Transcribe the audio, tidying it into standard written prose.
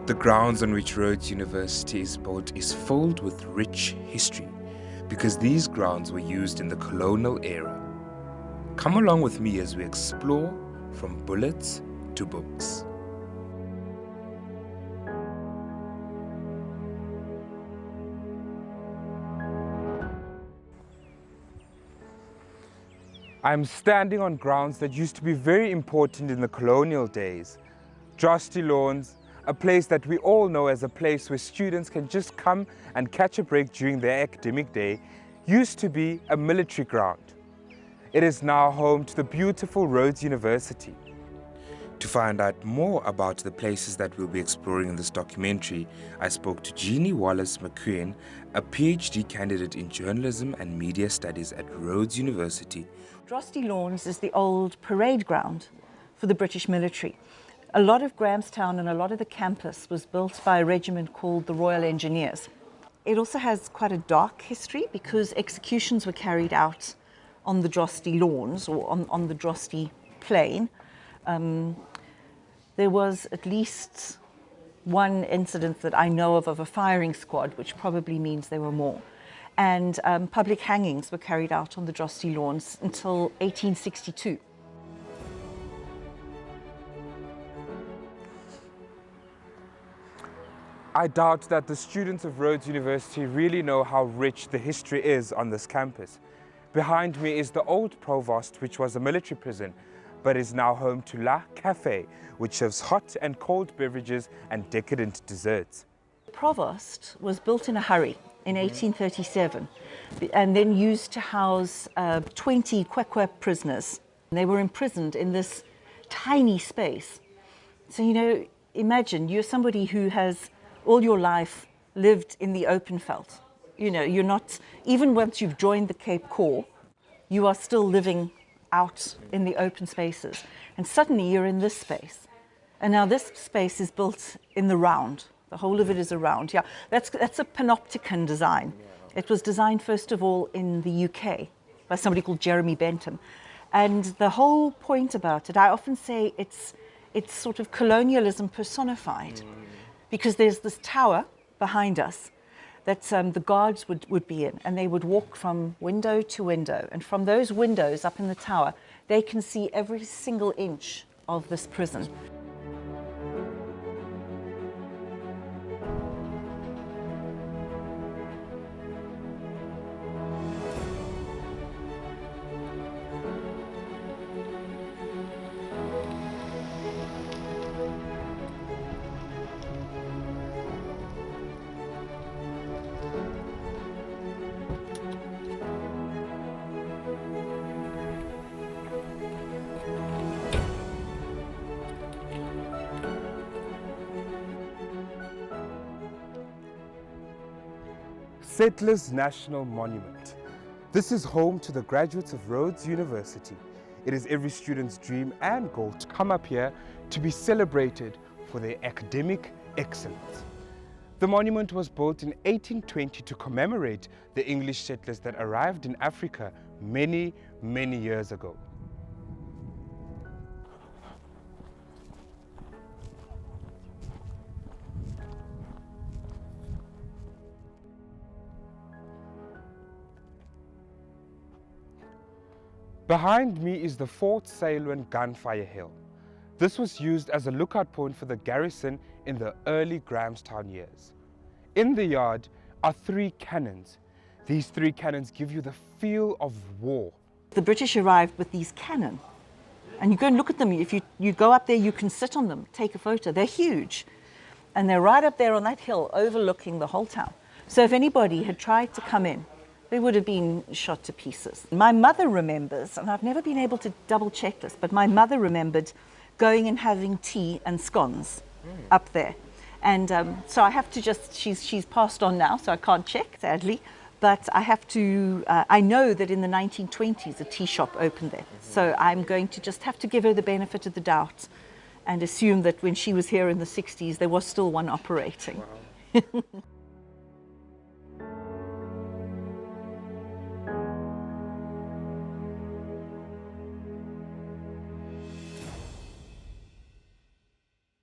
The grounds on which Rhodes University is built is filled with rich history because these grounds were used in the colonial era. Come along with me as we explore from bullets to books. I'm standing on grounds that used to be very important in the colonial days. Drosty Lawns, a place that we all know as a place where students can just come and catch a break during their academic day, used to be a military ground. It is now home to the beautiful Rhodes University. To find out more about the places that we'll be exploring in this documentary, I spoke to Jeannie Wallace-McQueen, a PhD candidate in journalism and media studies at Rhodes University. Drosty Lawns is the old parade ground for the British military. A lot of Grahamstown and a lot of the campus was built by a regiment called the Royal Engineers. It also has quite a dark history because executions were carried out on the Drosty Lawns or on the Drosty Plain. There was at least one incident that I know of a firing squad, which probably means there were more. And public hangings were carried out on the Drosty Lawns until 1862. I doubt that the students of Rhodes University really know how rich the history is on this campus. Behind me is the old provost, which was a military prison, but is now home to La Cafe, which serves hot and cold beverages and decadent desserts. The provost was built in a hurry in 1837 and then used to house 20 Kwekwe prisoners. They were imprisoned in this tiny space. So, you know, imagine you're somebody who has all your life lived in the open veldt. You know, you're not, even once you've joined the Cape Corps, you are still living out in the open spaces. And suddenly you're in this space. And now this space is built in the round. The whole of it is a round. Yeah, that's a panopticon design. It was designed first of all in the UK by somebody called Jeremy Bentham. And the whole point about it, I often say it's sort of colonialism personified. Because there's this tower behind us that the guards would be in, and they would walk from window to window. And from those windows up in the tower, they can see every single inch of this prison. Settlers National Monument. This is home to the graduates of Rhodes University. It is every student's dream and goal to come up here to be celebrated for their academic excellence. The monument was built in 1820 to commemorate the English settlers that arrived in Africa many, many years ago. Behind me is the Fort Selwyn Gunfire Hill. This was used as a lookout point for the garrison in the early Grahamstown years. In the yard are 3 cannons. These 3 cannons give you the feel of war. The British arrived with these cannon. And you go and look at them. If you go up there, you can sit on them, take a photo. They're huge. And they're right up there on that hill overlooking the whole town. So if anybody had tried to come in, they would have been shot to pieces. My mother remembers, and I've never been able to double check this, but my mother remembered going and having tea and scones up there. And so I have to just, she's passed on now, so I can't check, sadly. But I have to, I know that in the 1920s a tea shop opened there. So I'm going to just have to give her the benefit of the doubt and assume that when she was here in the 60s, there was still one operating. Wow.